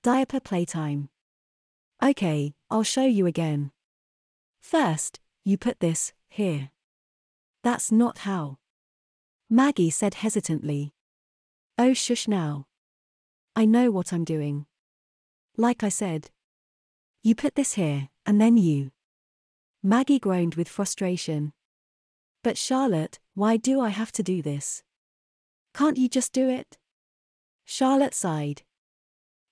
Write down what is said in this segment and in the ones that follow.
Diaper Playtime. Okay, I'll show you again. First, you put this here. That's not how. Maggie said hesitantly. Oh, shush now. I know what I'm doing. Like I said. You put this here, and then you. Maggie groaned with frustration. But Charlotte, why do I have to do this? Can't you just do it? Charlotte sighed.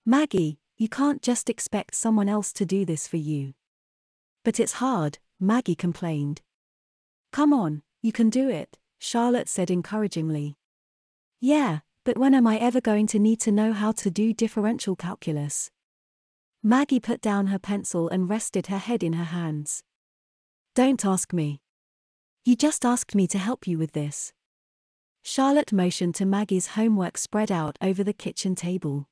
Maggie, you can't just expect someone else to do this for you. But it's hard, Maggie complained. Come on, you can do it, Charlotte said encouragingly. Yeah, but when am I ever going to need to know how to do differential calculus? Maggie put down her pencil and rested her head in her hands. Don't ask me. You just asked me to help you with this. Charlotte motioned to Maggie's homework spread out over the kitchen table.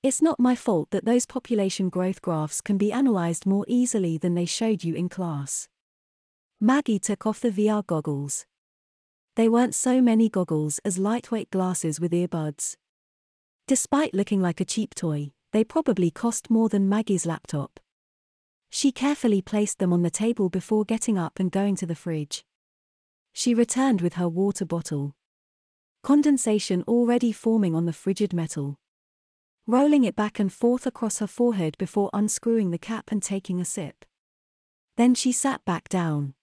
It's not my fault that those population growth graphs can be analyzed more easily than they showed you in class. Maggie took off the VR goggles. They weren't so many goggles as lightweight glasses with earbuds. Despite looking like a cheap toy, they probably cost more than Maggie's laptop. She carefully placed them on the table before getting up and going to the fridge. She returned with her water bottle. Condensation already forming on the frigid metal. Rolling it back and forth across her forehead before unscrewing the cap and taking a sip. Then she sat back down.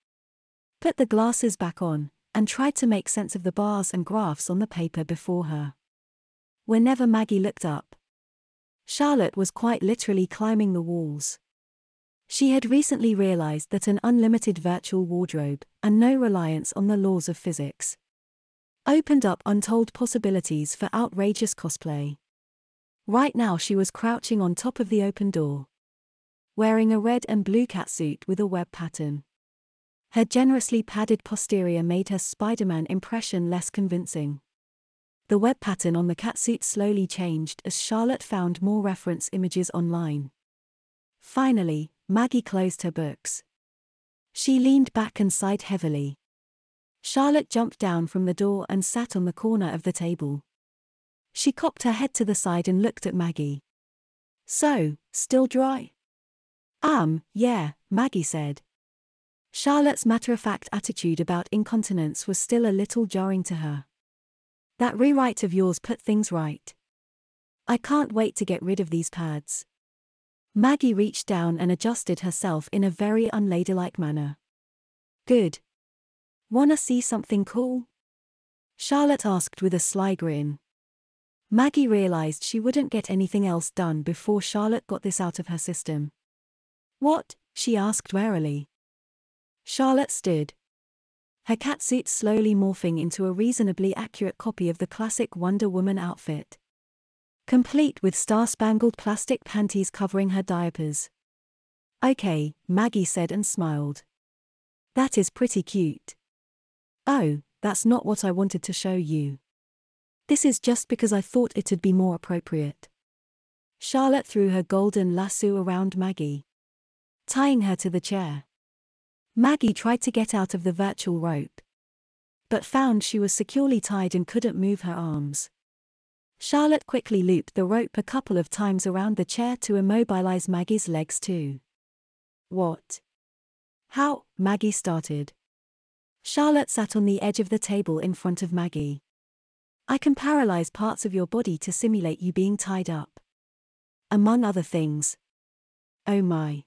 Put the glasses back on, and tried to make sense of the bars and graphs on the paper before her. Whenever Maggie looked up, Charlotte was quite literally climbing the walls. She had recently realized that an unlimited virtual wardrobe, and no reliance on the laws of physics, opened up untold possibilities for outrageous cosplay. Right now she was crouching on top of the open door, wearing a red and blue catsuit with a web pattern. Her generously padded posterior made her Spider-Man impression less convincing. The web pattern on the catsuit slowly changed as Charlotte found more reference images online. Finally, Maggie closed her books. She leaned back and sighed heavily. Charlotte jumped down from the door and sat on the corner of the table. She cocked her head to the side and looked at Maggie. So, still dry? Yeah, Maggie said. Charlotte's matter-of-fact attitude about incontinence was still a little jarring to her. That rewrite of yours put things right. I can't wait to get rid of these pads. Maggie reached down and adjusted herself in a very unladylike manner. Good. Wanna see something cool? Charlotte asked with a sly grin. Maggie realized she wouldn't get anything else done before Charlotte got this out of her system. What? She asked warily. Charlotte stood. Her catsuit slowly morphing into a reasonably accurate copy of the classic Wonder Woman outfit, complete with star-spangled plastic panties covering her diapers. Okay, Maggie said and smiled. That is pretty cute. Oh, that's not what I wanted to show you. This is just because I thought it'd be more appropriate. Charlotte threw her golden lasso around Maggie, tying her to the chair. Maggie tried to get out of the virtual rope, but found she was securely tied and couldn't move her arms. Charlotte quickly looped the rope a couple of times around the chair to immobilize Maggie's legs too. What? How? Maggie started. Charlotte sat on the edge of the table in front of Maggie. I can paralyze parts of your body to simulate you being tied up. Among other things. Oh my.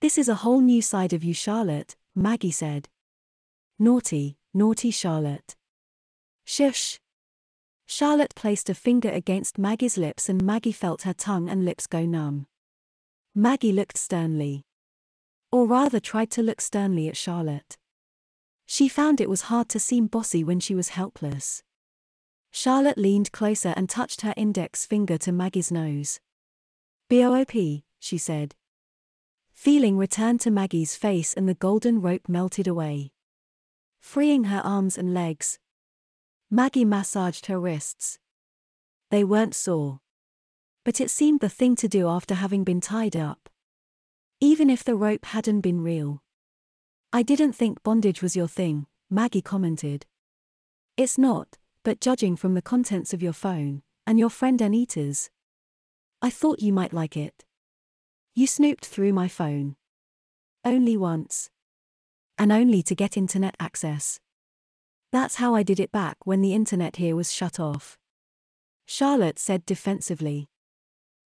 This is a whole new side of you, Charlotte, Maggie said. Naughty, naughty Charlotte. Shush. Charlotte placed a finger against Maggie's lips and Maggie felt her tongue and lips go numb. Maggie looked sternly. Or rather tried to look sternly at Charlotte. She found it was hard to seem bossy when she was helpless. Charlotte leaned closer and touched her index finger to Maggie's nose. "Bop," she said. Feeling returned to Maggie's face and the golden rope melted away, freeing her arms and legs. Maggie massaged her wrists. They weren't sore, but it seemed the thing to do after having been tied up, even if the rope hadn't been real. I didn't think bondage was your thing, Maggie commented. It's not, but judging from the contents of your phone, and your friend Anita's, I thought you might like it. You snooped through my phone. Only once. And only to get internet access. That's how I did it back when the internet here was shut off. Charlotte said defensively.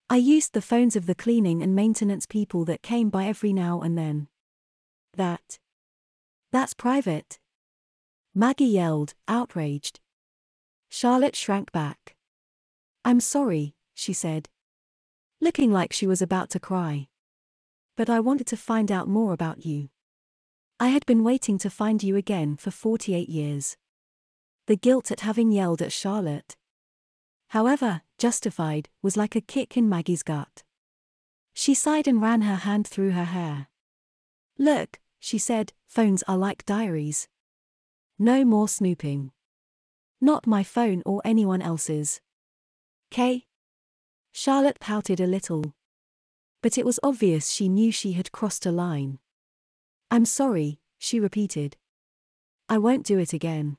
I used the phones of the cleaning and maintenance people that came by every now and then. That's private. Maggie yelled, outraged. Charlotte shrank back. I'm sorry, she said, looking like she was about to cry. But I wanted to find out more about you. I had been waiting to find you again for 48 years. The guilt at having yelled at Charlotte, however justified, was like a kick in Maggie's gut. She sighed and ran her hand through her hair. Look, she said, phones are like diaries. No more snooping. Not my phone or anyone else's. Kay? Charlotte pouted a little. But it was obvious she knew she had crossed a line. I'm sorry, she repeated. I won't do it again.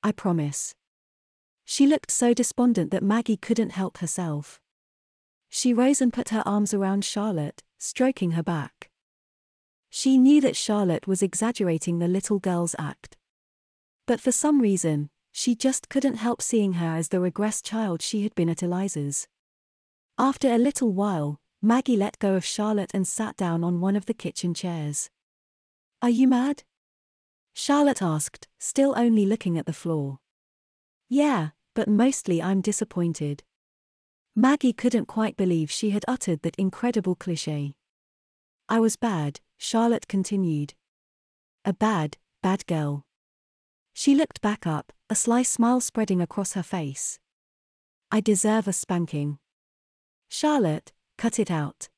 I promise. She looked so despondent that Maggie couldn't help herself. She rose and put her arms around Charlotte, stroking her back. She knew that Charlotte was exaggerating the little girl's act. But for some reason, she just couldn't help seeing her as the regressed child she had been at Eliza's. After a little while, Maggie let go of Charlotte and sat down on one of the kitchen chairs. Are you mad? Charlotte asked, still only looking at the floor. Yeah, but mostly I'm disappointed. Maggie couldn't quite believe she had uttered that incredible cliché. I was bad, Charlotte continued. A bad girl. She looked back up, a sly smile spreading across her face. I deserve a spanking. Charlotte, cut it out.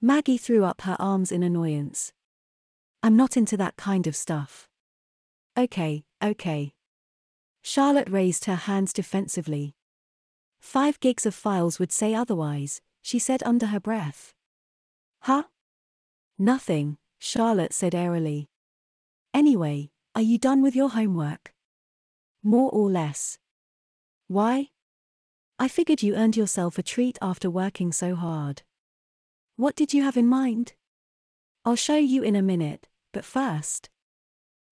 Maggie threw up her arms in annoyance. I'm not into that kind of stuff. Okay. Charlotte raised her hands defensively. 5 gigs of files would say otherwise, she said under her breath. Huh? Nothing, Charlotte said airily. Anyway, are you done with your homework? More or less. Why? I figured you earned yourself a treat after working so hard. What did you have in mind? I'll show you in a minute, but first.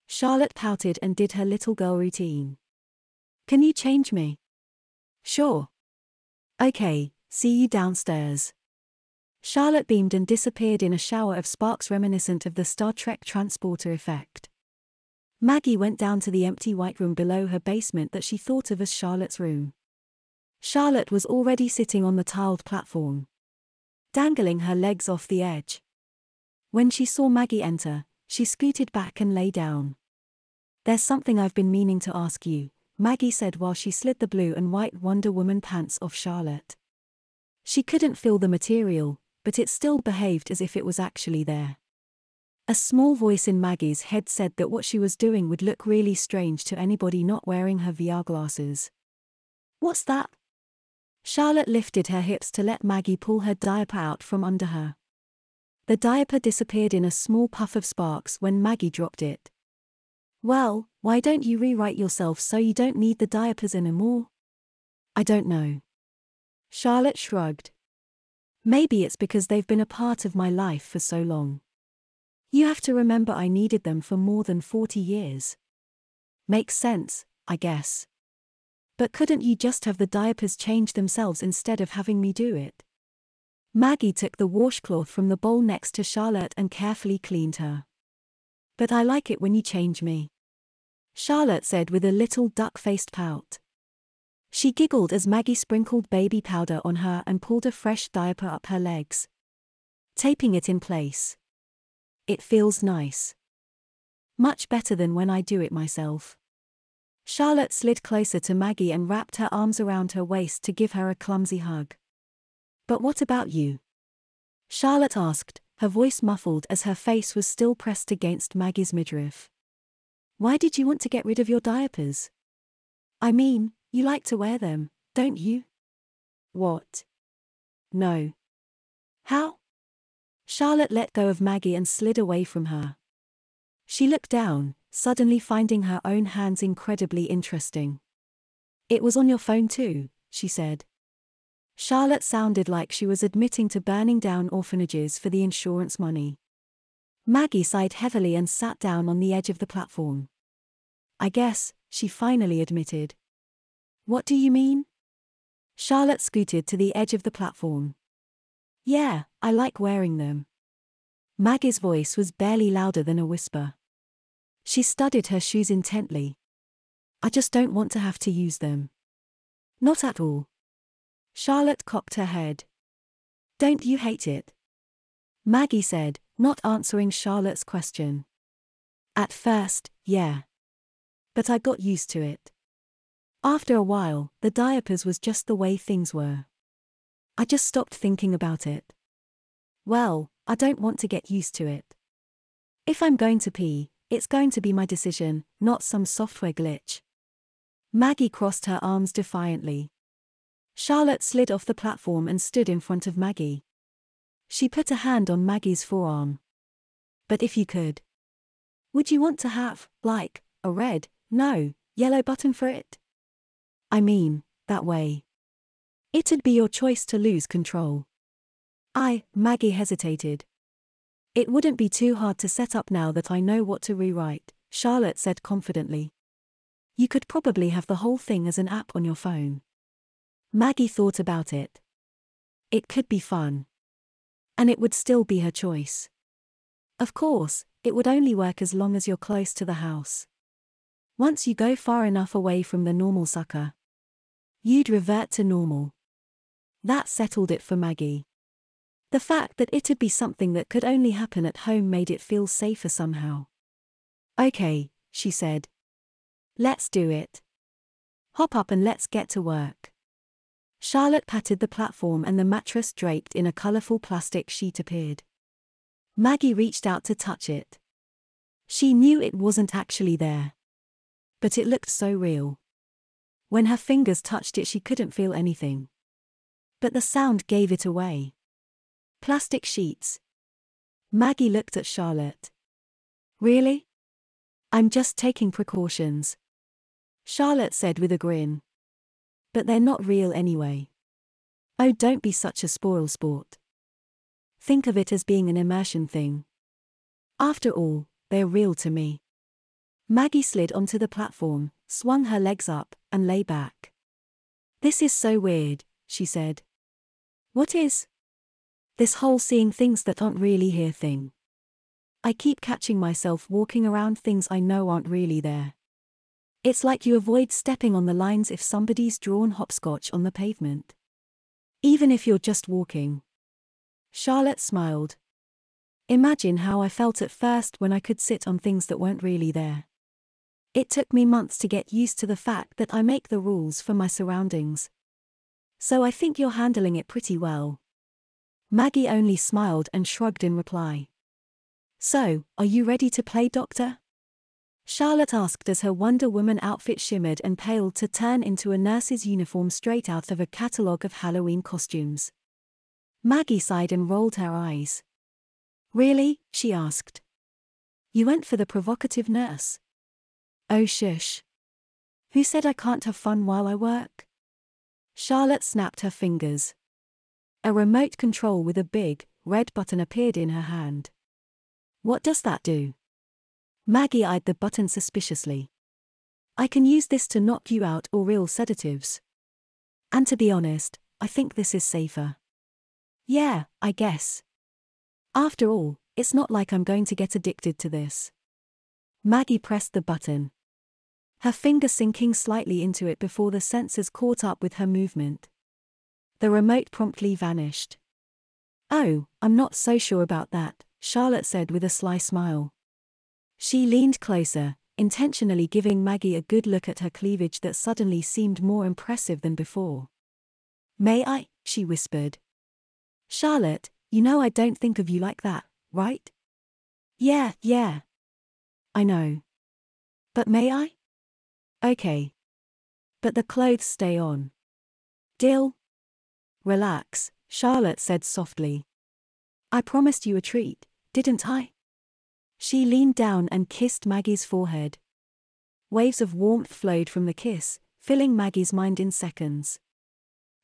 Charlotte pouted and did her little girl routine. Can you change me? Sure. Okay, see you downstairs. Charlotte beamed and disappeared in a shower of sparks reminiscent of the Star Trek transporter effect. Maggie went down to the empty white room below her basement that she thought of as Charlotte's room. Charlotte was already sitting on the tiled platform, dangling her legs off the edge. When she saw Maggie enter, she scooted back and lay down. There's something I've been meaning to ask you, Maggie said while she slid the blue and white Wonder Woman pants off Charlotte. She couldn't feel the material, but it still behaved as if it was actually there. A small voice in Maggie's head said that what she was doing would look really strange to anybody not wearing her VR glasses. What's that? Charlotte lifted her hips to let Maggie pull her diaper out from under her. The diaper disappeared in a small puff of sparks when Maggie dropped it. Well, why don't you rewrite yourself so you don't need the diapers anymore? I don't know. Charlotte shrugged. Maybe it's because they've been a part of my life for so long. You have to remember I needed them for more than 40 years. Makes sense, I guess. But couldn't you just have the diapers change themselves instead of having me do it? Maggie took the washcloth from the bowl next to Charlotte and carefully cleaned her. But I like it when you change me, Charlotte said with a little duck-faced pout. She giggled as Maggie sprinkled baby powder on her and pulled a fresh diaper up her legs, taping it in place. It feels nice. Much better than when I do it myself. Charlotte slid closer to Maggie and wrapped her arms around her waist to give her a clumsy hug. But what about you? Charlotte asked, her voice muffled as her face was still pressed against Maggie's midriff. Why did you want to get rid of your diapers? I mean, you like to wear them, don't you? What? No. How? Charlotte let go of Maggie and slid away from her. She looked down, suddenly finding her own hands incredibly interesting. It was on your phone too, she said. Charlotte sounded like she was admitting to burning down orphanages for the insurance money. Maggie sighed heavily and sat down on the edge of the platform. I guess, she finally admitted. What do you mean? Charlotte scooted to the edge of the platform. Yeah, I like wearing them. Maggie's voice was barely louder than a whisper. She studied her shoes intently. I just don't want to have to use them. Not at all. Charlotte cocked her head. Don't you hate it? Maggie said, not answering Charlotte's question. At first, yeah. But I got used to it. After a while, the diapers was just the way things were. I just stopped thinking about it. Well, I don't want to get used to it. If I'm going to pee, it's going to be my decision, not some software glitch. Maggie crossed her arms defiantly. Charlotte slid off the platform and stood in front of Maggie. She put a hand on Maggie's forearm. But if you could. Would you want to have, like, a red, no, yellow button for it? I mean, that way. It'd be your choice to lose control. Maggie hesitated. It wouldn't be too hard to set up now that I know what to rewrite, Charlotte said confidently. You could probably have the whole thing as an app on your phone. Maggie thought about it. It could be fun. And it would still be her choice. Of course, it would only work as long as you're close to the house. Once you go far enough away from the normal sucker, you'd revert to normal. That settled it for Maggie. The fact that it'd be something that could only happen at home made it feel safer somehow. Okay, she said. Let's do it. Hop up and let's get to work. Charlotte patted the platform and the mattress draped in a colorful plastic sheet appeared. Maggie reached out to touch it. She knew it wasn't actually there. But it looked so real. When her fingers touched it, she couldn't feel anything. But the sound gave it away. Plastic sheets. Maggie looked at Charlotte. Really? I'm just taking precautions. Charlotte said with a grin. But they're not real anyway. Oh, don't be such a spoilsport. Think of it as being an immersion thing. After all, they're real to me. Maggie slid onto the platform, swung her legs up, and lay back. This is so weird, she said. What is? This whole seeing things that aren't really here thing. I keep catching myself walking around things I know aren't really there. It's like you avoid stepping on the lines if somebody's drawn hopscotch on the pavement. Even if you're just walking. Charlotte smiled. Imagine how I felt at first when I could sit on things that weren't really there. It took me months to get used to the fact that I make the rules for my surroundings. So I think you're handling it pretty well. Maggie only smiled and shrugged in reply. So, are you ready to play doctor? Charlotte asked as her Wonder Woman outfit shimmered and paled to turn into a nurse's uniform straight out of a catalogue of Halloween costumes. Maggie sighed and rolled her eyes. Really? She asked. You went for the provocative nurse? Oh shush. Who said I can't have fun while I work? Charlotte snapped her fingers. A remote control with a big, red button appeared in her hand. What does that do? Maggie eyed the button suspiciously. I can use this to knock you out or real sedatives. And to be honest, I think this is safer. Yeah, I guess. After all, it's not like I'm going to get addicted to this. Maggie pressed the button. Her finger sinking slightly into it before the sensors caught up with her movement. The remote promptly vanished. Oh, I'm not so sure about that, Charlotte said with a sly smile. She leaned closer, intentionally giving Maggie a good look at her cleavage that suddenly seemed more impressive than before. May I? She whispered. Charlotte, you know I don't think of you like that, right? Yeah. I know. But may I? Okay. But the clothes stay on. Deal? Relax, Charlotte said softly. I promised you a treat, didn't I? She leaned down and kissed Maggie's forehead. Waves of warmth flowed from the kiss, filling Maggie's mind in seconds.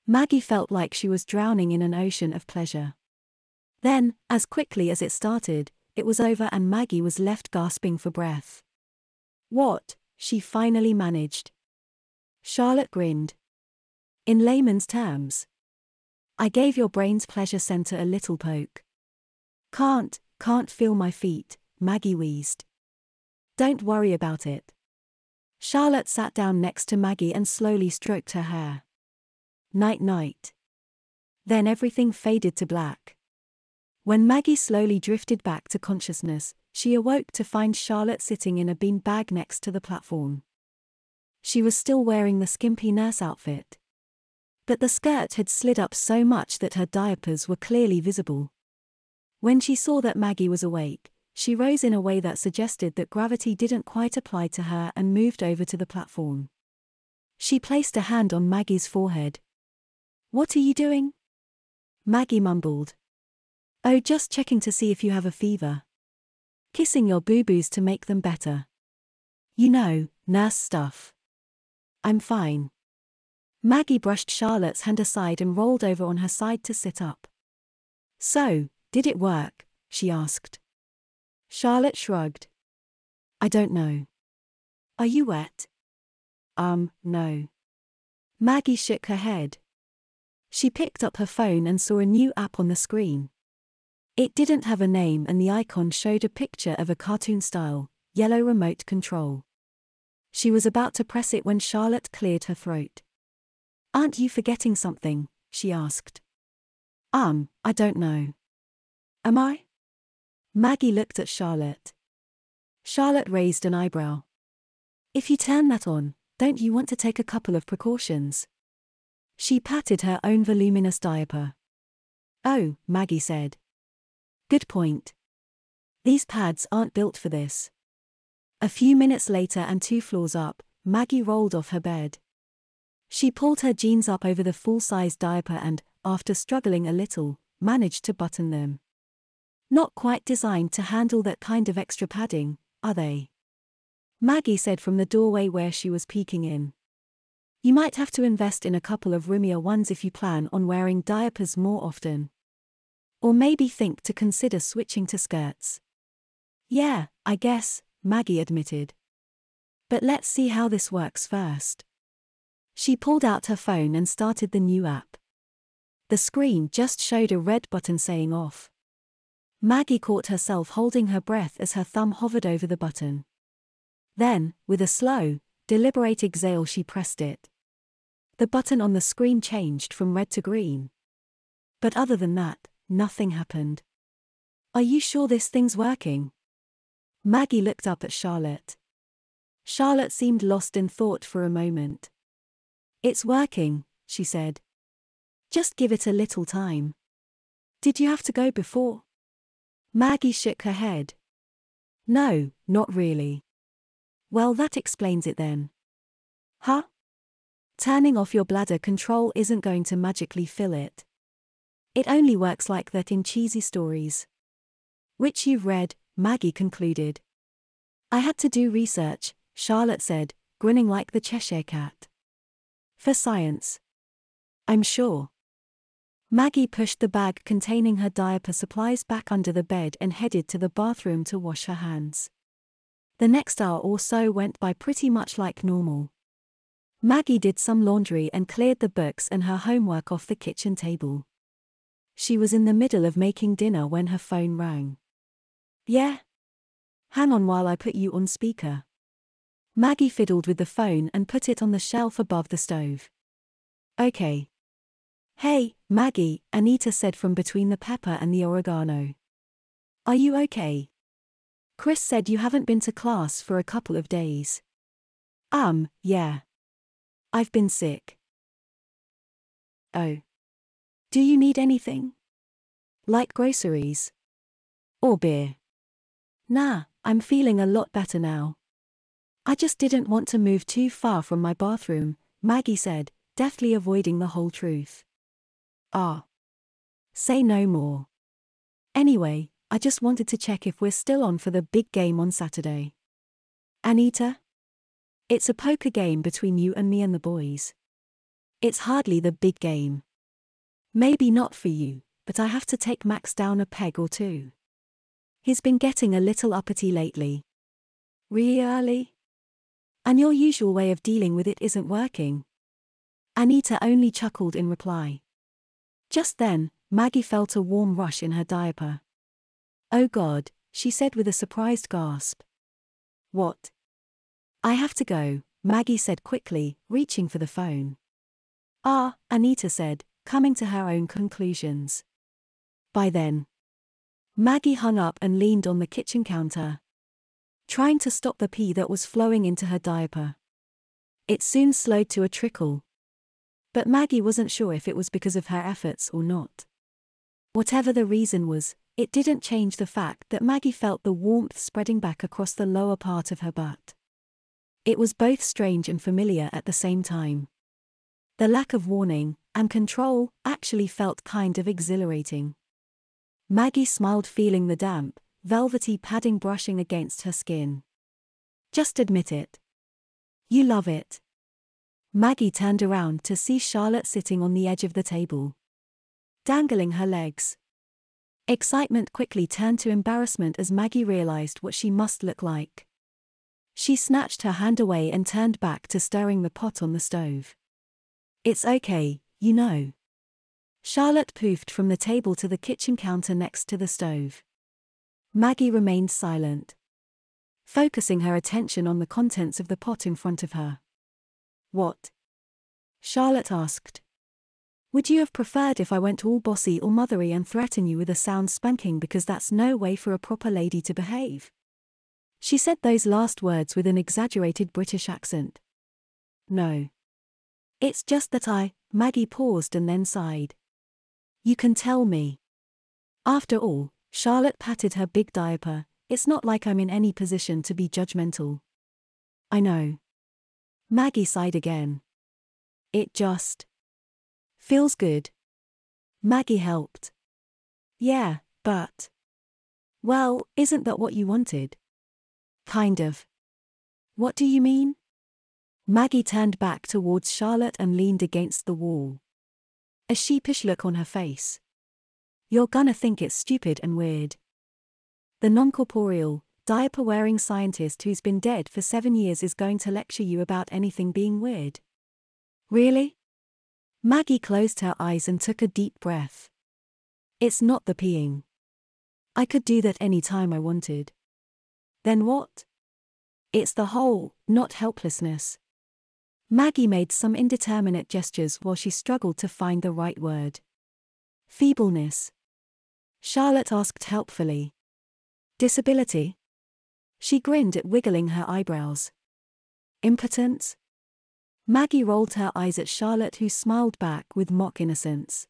Maggie felt like she was drowning in an ocean of pleasure. Then, as quickly as it started, it was over and Maggie was left gasping for breath. "What?" she finally managed. Charlotte grinned. "In layman's terms, I gave your brain's pleasure center a little poke." Can't feel my feet," Maggie wheezed. "Don't worry about it." Charlotte sat down next to Maggie and slowly stroked her hair. "Night-night." Then everything faded to black. When Maggie slowly drifted back to consciousness, she awoke to find Charlotte sitting in a bean bag next to the platform. She was still wearing the skimpy nurse outfit. But the skirt had slid up so much that her diapers were clearly visible. When she saw that Maggie was awake, she rose in a way that suggested that gravity didn't quite apply to her and moved over to the platform. She placed a hand on Maggie's forehead. "What are you doing?" Maggie mumbled. "Oh, just checking to see if you have a fever. Kissing your boo-boos to make them better. You know, nurse stuff." "I'm fine." Maggie brushed Charlotte's hand aside and rolled over on her side to sit up. "So, did it work?" she asked. Charlotte shrugged. "I don't know." "Are you wet?" No." Maggie shook her head. She picked up her phone and saw a new app on the screen. It didn't have a name and the icon showed a picture of a cartoon-style, yellow remote control. She was about to press it when Charlotte cleared her throat. "Aren't you forgetting something?" she asked. I don't know." "Am I?" Maggie looked at Charlotte. Charlotte raised an eyebrow. "If you turn that on, don't you want to take a couple of precautions?" She patted her own voluminous diaper. "Oh," Maggie said. "Good point. These pads aren't built for this." A few minutes later and 2 floors up, Maggie rolled off her bed. She pulled her jeans up over the full-size diaper and, after struggling a little, managed to button them. "Not quite designed to handle that kind of extra padding, are they?" Maggie said from the doorway where she was peeking in. "You might have to invest in a couple of roomier ones if you plan on wearing diapers more often. Or maybe think to consider switching to skirts." "Yeah, I guess," Maggie admitted. "But let's see how this works first." She pulled out her phone and started the new app. The screen just showed a red button saying off. Maggie caught herself holding her breath as her thumb hovered over the button. Then, with a slow, deliberate exhale, she pressed it. The button on the screen changed from red to green. But other than that, nothing happened. "Are you sure this thing's working?" Maggie looked up at Charlotte. Charlotte seemed lost in thought for a moment. "It's working," she said. "Just give it a little time." "Did you have to go before?" Maggie shook her head. "No, not really." "Well, that explains it then." "Huh?" "Turning off your bladder control isn't going to magically fill it. It only works like that in cheesy stories." "Which you've read," Maggie concluded. "I had to do research," Charlotte said, grinning like the Cheshire Cat. "For science." "I'm sure." Maggie pushed the bag containing her diaper supplies back under the bed and headed to the bathroom to wash her hands. The next hour or so went by pretty much like normal. Maggie did some laundry and cleared the books and her homework off the kitchen table. She was in the middle of making dinner when her phone rang. "Yeah? Hang on while I put you on speaker." Maggie fiddled with the phone and put it on the shelf above the stove. "Okay." "Hey, Maggie," Anita said from between the pepper and the oregano. "Are you okay? Chris said you haven't been to class for a couple of days." Yeah. I've been sick." "Oh. Do you need anything? Like groceries? Or beer?" "Nah, I'm feeling a lot better now. I just didn't want to move too far from my bathroom," Maggie said, deftly avoiding the whole truth. Say no more. Anyway, I just wanted to check if we're still on for the big game on Saturday." "Anita?" It's a poker game between you and me and the boys. It's hardly the big game. Maybe not for you, but I have to take Max down a peg or two. He's been getting a little uppity lately. Really? And your usual way of dealing with it isn't working? Anita only chuckled in reply. Just then, Maggie felt a warm rush in her diaper. Oh God, she said with a surprised gasp. What? I have to go, Maggie said quickly, reaching for the phone. Ah, Anita said, coming to her own conclusions. By then, Maggie hung up and leaned on the kitchen counter, trying to stop the pee that was flowing into her diaper. It soon slowed to a trickle. But Maggie wasn't sure if it was because of her efforts or not. Whatever the reason was, it didn't change the fact that Maggie felt the warmth spreading back across the lower part of her butt. It was both strange and familiar at the same time. The lack of warning and control actually felt kind of exhilarating. Maggie smiled, feeling the damp, velvety padding brushing against her skin. Just admit it. You love it. Maggie turned around to see Charlotte sitting on the edge of the table, dangling her legs. Excitement quickly turned to embarrassment as Maggie realized what she must look like. She snatched her hand away and turned back to stirring the pot on the stove. It's okay, you know. Charlotte poofed from the table to the kitchen counter next to the stove. Maggie remained silent, focusing her attention on the contents of the pot in front of her. What? Charlotte asked. Would you have preferred if I went all bossy or mothery and threaten you with a sound spanking, because that's no way for a proper lady to behave? She said those last words with an exaggerated British accent. No. It's just that Maggie paused and then sighed. You can tell me. After all, Charlotte patted her big diaper, it's not like I'm in any position to be judgmental. I know. Maggie sighed again. It just feels good. Maggie helped. Yeah, but... Well, isn't that what you wanted? Kind of. What do you mean? Maggie turned back towards Charlotte and leaned against the wall, a sheepish look on her face. You're gonna think it's stupid and weird. The non-corporeal, diaper-wearing scientist who's been dead for 7 years is going to lecture you about anything being weird. Really? Maggie closed her eyes and took a deep breath. It's not the peeing. I could do that any time I wanted. Then what? It's the whole, not helplessness. Maggie made some indeterminate gestures while she struggled to find the right word. Feebleness. Charlotte asked helpfully. Disability? She grinned at wiggling her eyebrows. Impotence? Maggie rolled her eyes at Charlotte, who smiled back with mock innocence.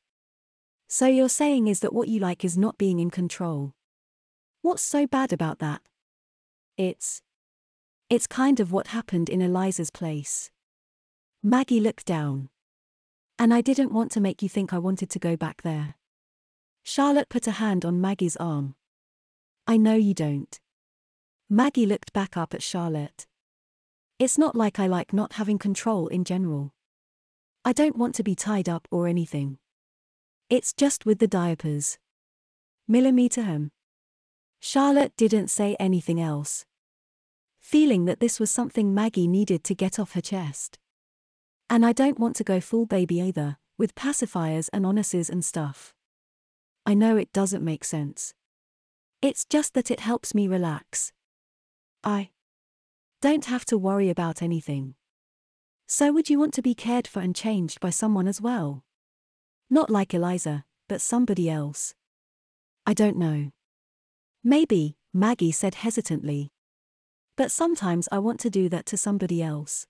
So you're saying is that what you like is not being in control? What's so bad about that? It's kind of what happened in Eliza's place. Maggie looked down. And I didn't want to make you think I wanted to go back there. Charlotte put a hand on Maggie's arm. I know you don't. Maggie looked back up at Charlotte. It's not like I like not having control in general. I don't want to be tied up or anything. It's just with the diapers. Millimeter hem. Charlotte didn't say anything else, feeling that this was something Maggie needed to get off her chest. And I don't want to go full baby either, with pacifiers and onuses and stuff. I know it doesn't make sense. It's just that it helps me relax. I don't have to worry about anything. So would you want to be cared for and changed by someone as well? Not like Eliza, but somebody else. I don't know. Maybe, Maggie said hesitantly. But sometimes I want to do that to somebody else.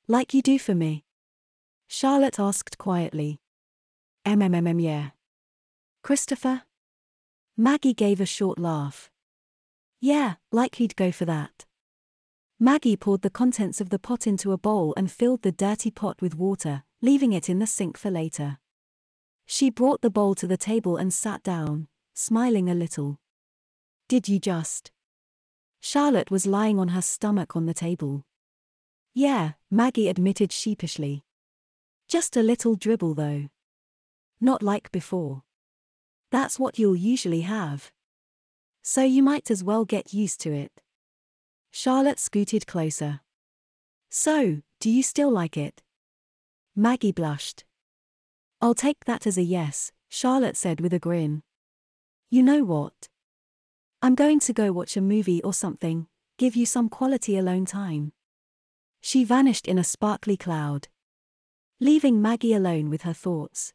Like you do for me? Charlotte asked quietly. Yeah. Christopher? Maggie gave a short laugh. Yeah, like he'd go for that. Maggie poured the contents of the pot into a bowl and filled the dirty pot with water, leaving it in the sink for later. She brought the bowl to the table and sat down, smiling a little. Did you just? Charlotte was lying on her stomach on the table. Yeah, Maggie admitted sheepishly. Just a little dribble though. Not like before. That's what you'll usually have. So you might as well get used to it. Charlotte scooted closer. So, do you still like it? Maggie blushed. I'll take that as a yes, Charlotte said with a grin. You know what? I'm going to go watch a movie or something, give you some quality alone time. She vanished in a sparkly cloud, leaving Maggie alone with her thoughts.